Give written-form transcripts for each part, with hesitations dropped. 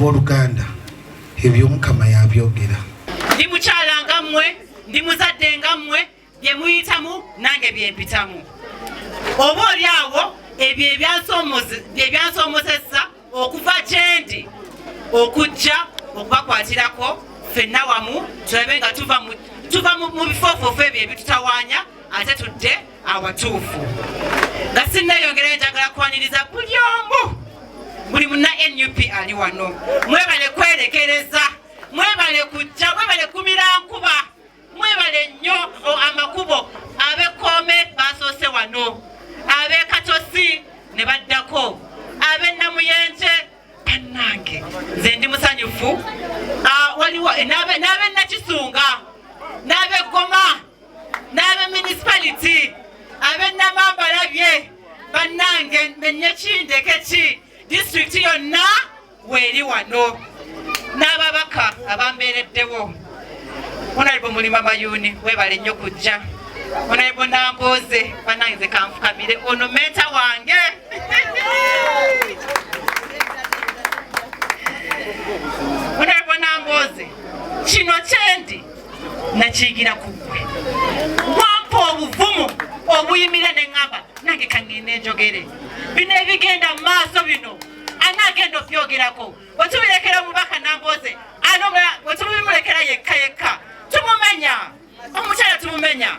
abooluganda ebyo Mukama yabyogera. Ndi mukyala nga mmwe, ndi muzadde nga mmwe, bye muyitamu nange bye mpitamu. Oba oli awo ebyo ebyansoomozesa okuva gye ndi okujja okubakwatirako ffenna wamu tulabe nga tuva mu bifoofoofu ebyo ebitutawaanya ate tudde awatuufu. Nga sinneeyongera njagala kwaniriza buli omu, buli munna NUP ali wano. Mwebale kwerekereza, mwebale kujja, mwebale kumira nkuba, mwebale nnyo amakubo. Ab'Ekkoome basoose wano, ab'e Katosi ne baddako, ab'e Namuyenje bannange nze ndi musanyufu. Waliwo n'ab'e Nakisunga, n'ab'e Goma, n'ab'e municipality, ab'e Namambalabye bannange menye kindeke ki district yonna weeri wano, n'ababaka abambeereddewo. Honorable Mulima Mayuni webale nnyo kujja. Honorable Nambooze bannange kanfukamire ono menta wange. Honorable Nambooze kino kyendi nakiyigira ku ggwe, wampa obuvumu obuyimire ne ŋŋamba nange kangende njogere bino ebigenda mu maaso bino anaagenda okyogerako. Bwe tubirekera omubaka Nambooze bwe tubimulekera yekka tumumenya, omukyala tumumenya,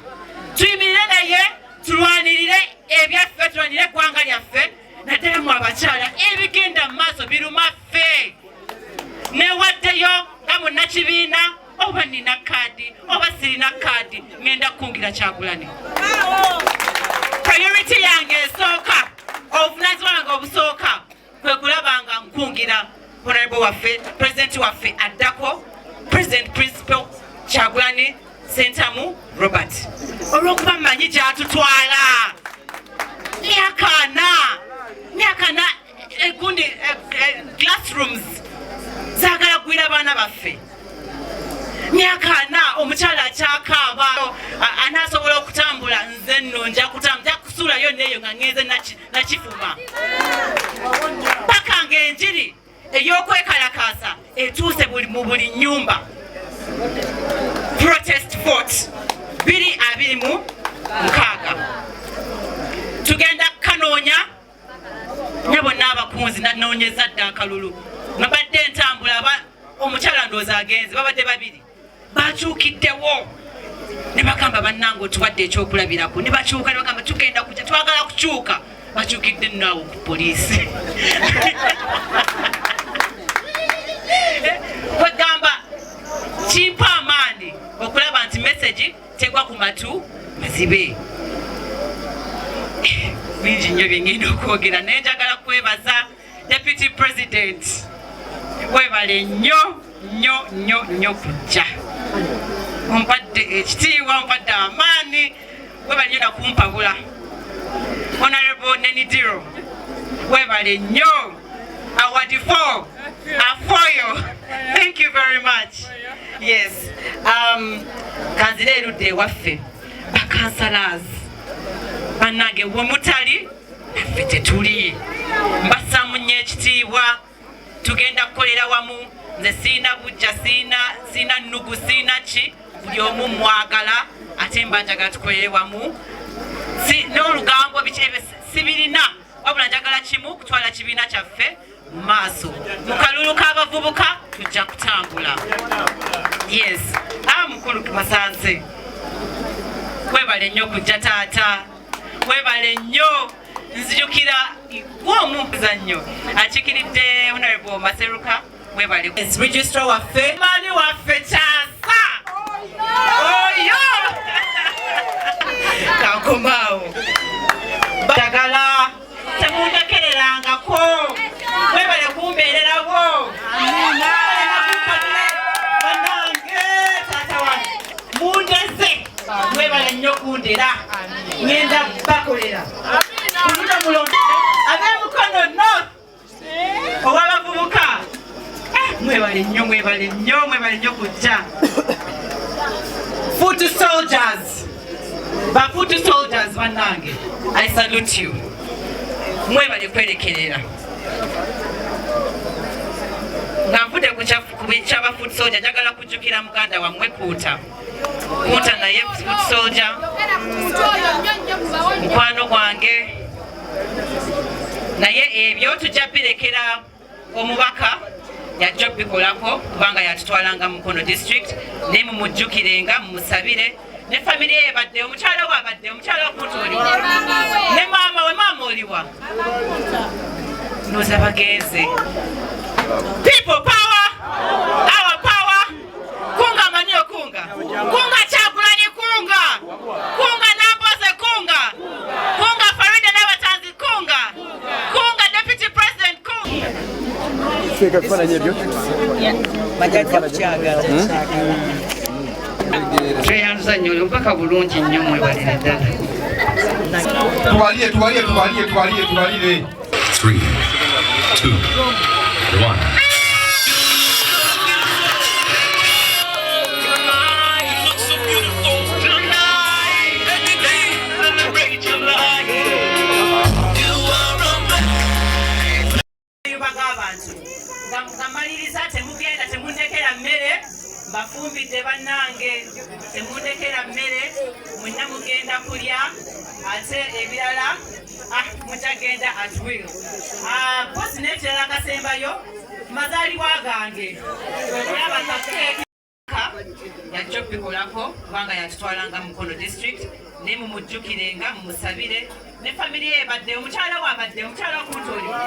tuyimirire naye tulwanirire ebyaffe, tulwanirire eggwanga lyaffe. Naddala mu abakyala ebigenda mu maaso biruma ffe. Newaddeyo nga munnakibiina oba nina kaadi oba sirina kaadi ngenda kukungira Kyagulanyi. Priority yange esooka, obuvunaanyizibwa bwange obusooka kwe kulaba nga nkungira Honorable waffe, President waffe addako, President Principal Kyagulanyi Ssentamu Robert, olw'okuba mmanyi gy'atutwala. Myaka na gundi classrooms zaagala gwira baana baffe. Myaka ana omukyala akyakaaba anaasobola okutambula, nze nno nja kusuulayo neeyo nga ngenze nakifuma. Paka ng'enjiri ey'okwekalakaasa etuuse mu buli nnyumba. Protest vote 226 tugenda kanoonya ne bonna abakunzi nanoonyeza dda akalulu. Nabadde entambula omukyala ndooza agenze, babadde babiri bakyukiddewo ne bagamba bannange otuwadde ekyokulabirako, ne bakyuka ne bagamba tugenda kujja, twagala kukyuka, bakyukidde nno awo ku poliisi. Wegamba kimpa amaanyi okulaba nti message tegwa ku matu mazibe. Bingi nnyo bye ngenda okwogera naye njagala kwebaza Deputy President, webale nnyo kujja, ompadde ekitiibwa, ompadde amaanyi, webale nnyo nakumpabula. Honorable Nenidiro webale nnyo, awadifo afoyo, thank you very much. Yes, kanzire erudde ewaffe bakansalas bannange wemutali naffe tetuli, mbasaamu nnyo ekitiibwa. Tugenda kukolera wamu, nze siina bujja, siina nnugu, siina ki, buli omu mwagala ate mba njagala tukolere wamu. N'olugambo sibirina, wabula njagala kimu, kutwala kibiina kyaffe mu maaso. Mu kalulu k'abavubuka tujja kutambula. Yes, mukulu Masanze webale nnyo kujja taata, webale nnyo. Nzijukira gw'omumpuzannyo akikiridde Honorable Maseruka webale. Registrar waffe mani waffe Kyasa oyo kankomaawo bagala temundekererangako, webale kumbeererawo. Bannange taata wange mundese, webale nnyo kundera, ngenda bakolera ab'emukono north ow'abavubuka. Mwebale nnyo kujja. Foot soldiers, bafoot soldiers bannange, I salute you. Mwebale kwerekerera nga obudde kubica ba foot soldier njagala kujjukira muganda wammwe Kuuta naye foot soldier mukwano gwange naye ebyo tujja birekera omubaka yajja bikolako kubanga yatutwalanga Mukono district ne mumujjukirenga mumusabire ne family ebadde omukyala wabadde omukyala Kuuta oliwa ne maama oliwa noza bagenze people power our power kunga manyo kunga Kyagulanyi kunga Namboze kunga Farida n'abatanzi kunga deputy president kunga Fika kufanya hivyo bajaja kukyagala tweyanza nnyo mpaka bulungi nnyo mwebalire ddala tubalire 3, 2, 1. Ngamaliriza temugenda temundekera mmere bafumbidde bannange temundekera mmere mwenna mugenda kulya ate ebirala mutagenda at will posi n'ekirala kasembayo mazaalibwa gange olaba kakeeki yajja bikolako kubanga yatutwalanga Mukono district ne mumujjukirenga mumusabire ne family ebadde omukyala wabadde omukyala Kuuta oliwa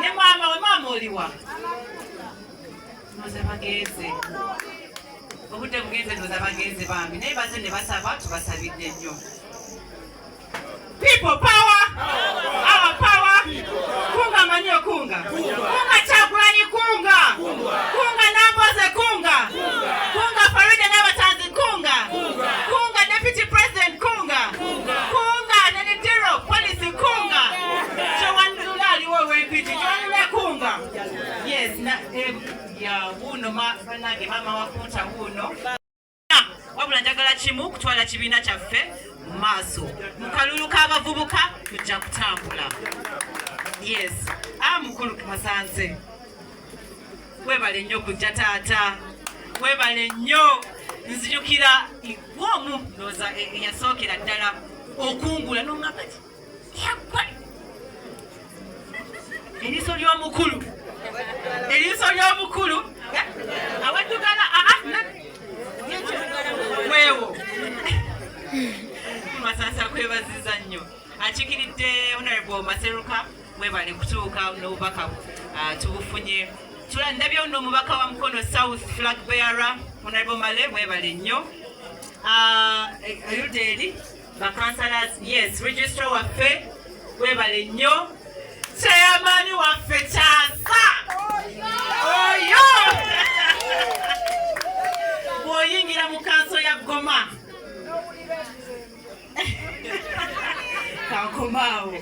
ne maama oliwa noza bagenze obudde bugenze noza bagenze bambi naye baze ne basaba tubasabidde nnyo people power our power kunga manyo kunga Kyagulanyi kunga Namboze kunga Farida n'abatanzi kunga deputy president kunga Nanidiro police kunga Kyewanulula aliwo wempiti Kyewanulula kunga yes ya wuno banange mama wa Kuuta wuno wabula njagala kimu kutwala kibiina kyaffe mu maaso mu kalulu k'abavubuka tujja kutambula yes mukulu Masanze webale nnyo kujja taata webale nnyo nzijukira womu noza yasookera ddala okungula n'ongamba ti yagwa eriiso ly'omukulu awaddugala weewo Masanze akwebaziza nnyo akikiridde Honorable Maseruka webale kutuuka n'obubaka tubufunye ndabye nno omubaka wa Mukono South flag bearer Honorable Male webale nnyo ayuderi councillors yes registrar waffe webale nnyo chairman waffe Kyasa oyo bw'oyingira mu kanso ya Goma kankomaawo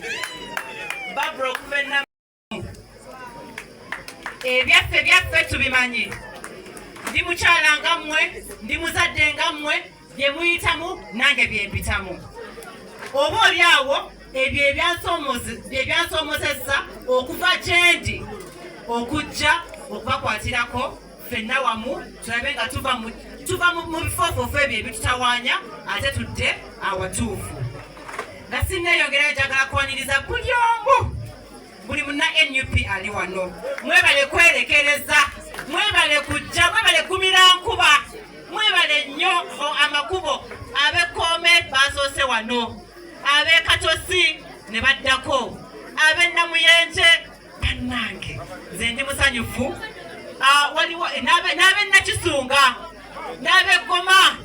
Barbara okuvenna ebyaffe tubimanyi ndi mukyala nga mmwe ndi muzadde nga mmwe bye muyitamu nange bye mpitamu oba oli awo ebyo ebyansoomozesa okuva gyendi okujja okubakwatirako ffenna wamu tulabe nga tuva mu bifoofoofu ebyo ebitutawaanya ate tudde awatuufu nga sinneeyongerayo njagala kwaniriza buli omu buli munna NUP ali wano mwebale kwerekereza mwebale kujja mwebale kumira nkuba mwebale nnyo amakubo ab'Ekkoome basoose wano ab'Ekatosi ne baddako ab'Namuyenje bannange nze ndi musanyufu waliwo n'ab'e Nakisunga n'ab'Eggoma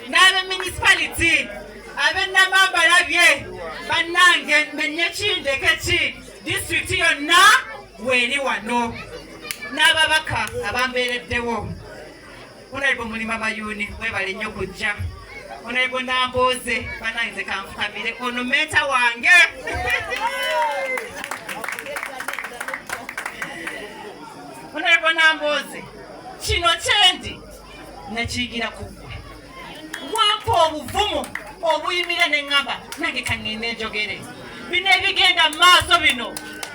n'ab'e ab'e Namambalabye bannange menye kindeke ki district yonna weeri wano n'ababaka abambeereddewo Honorable Mulima Mayuni webale nnyo kujja Honorable Namboze bannange kanfukamire ono meeta wange Honorable Namboze kino kyendi nakiyigira ku ggwe wampa obuvumu obuyimira neŋŋamba nange kaŋŋenda enjogere bino ebigenda mu maaso bino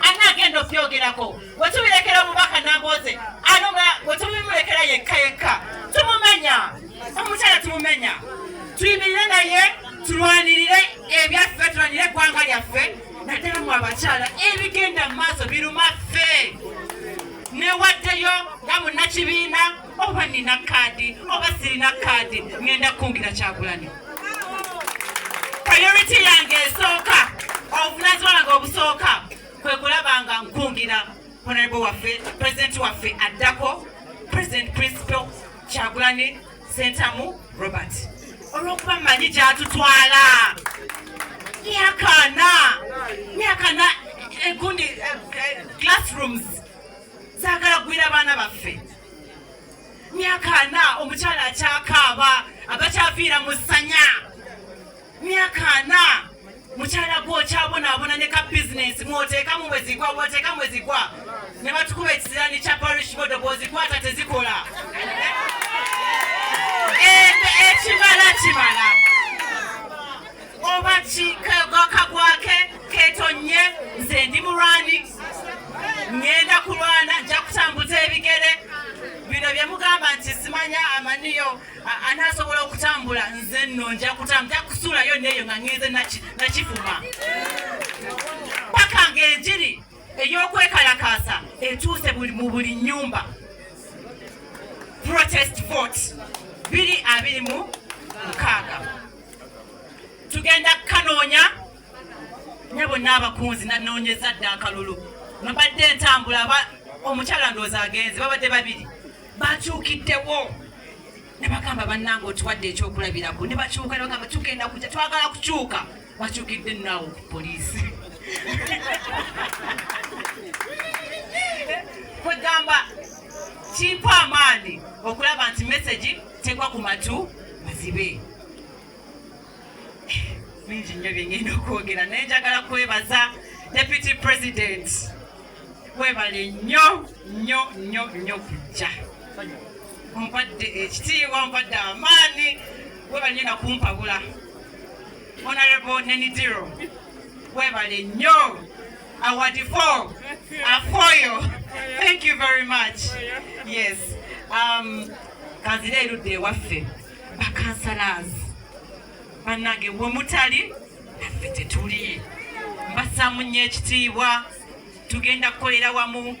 anaagenda okyogerako wetubirekera omubaka Namboze anonga bwetumulekera yekka tumumenya omukyala tumumenya tuyimirire naye tulwanirire ebyaffe tulwanirire eggwanga lyaffe naddala mu abakyala ebigenda mu maaso biruma ffe newaddeyo nga munnakibiina oba nina kaadi oba sirina kaadi ngenda kukungira Kyagulanyi priority yange esooka obuvunaanyizibwa bwange obusooka kwe kulaba nga nkungira honorable waffe president waffe addako president principal Kyagulanyi Ssentamu Robert olw'okuba mmanyi gy'atutwala myakana enkundi classrooms zaagala kugwira abaana baffe myakana omukyala akyakaaba agakyaviira mu ssanya myakana mukyala gwe okyabonaabona ne ka bizinesi mwoteekamu bwezigwa bwoteekamu bwezigwa ne batukuba ekisiraani kya parish board bw'ozikwata tezikola kimala oba kagwake ketonye nze ndi mulwani ngenda kulwana nja kutambuza ebigere bino bye mugamba nti simanya amaniyo anaasobola okutambula nze nno nja kusuulayo neeyo nga ngenze nakifuma paka ng'enjiri ey'okwekalakaasa etuuse mu buli nnyumba protest vote 226 tugenda kanoonya ne bonna abakunzi nanoonyeza dda akalulu nabadde entambula omukyala ndowooza agenzi babadde babiri bakyukiddewo ne bagamba bannange otuwadde ekyokulabirako ne bakyuka ne bagamba tugenda kujja twagala kukyuka bakyukidde naawo ku poliisi kwegamba kimpa amaanyi okulaba nti mesagi tegwa ku matu mazibe mingi nnyo byengenda okwogera naye njagala kwebaza deputy president webale nnyo kujja ompadde ekitiibwa ompadde amaanyi webale nnyo nakumpabula honorable Nenidiro webale nnyo award for afoyo thank you very much yes kanzira erudde ewaffe bakansalas bannange we mutali naffe tetuli mbasaamu nnyo ekitiibwa tugenda kukolera wamu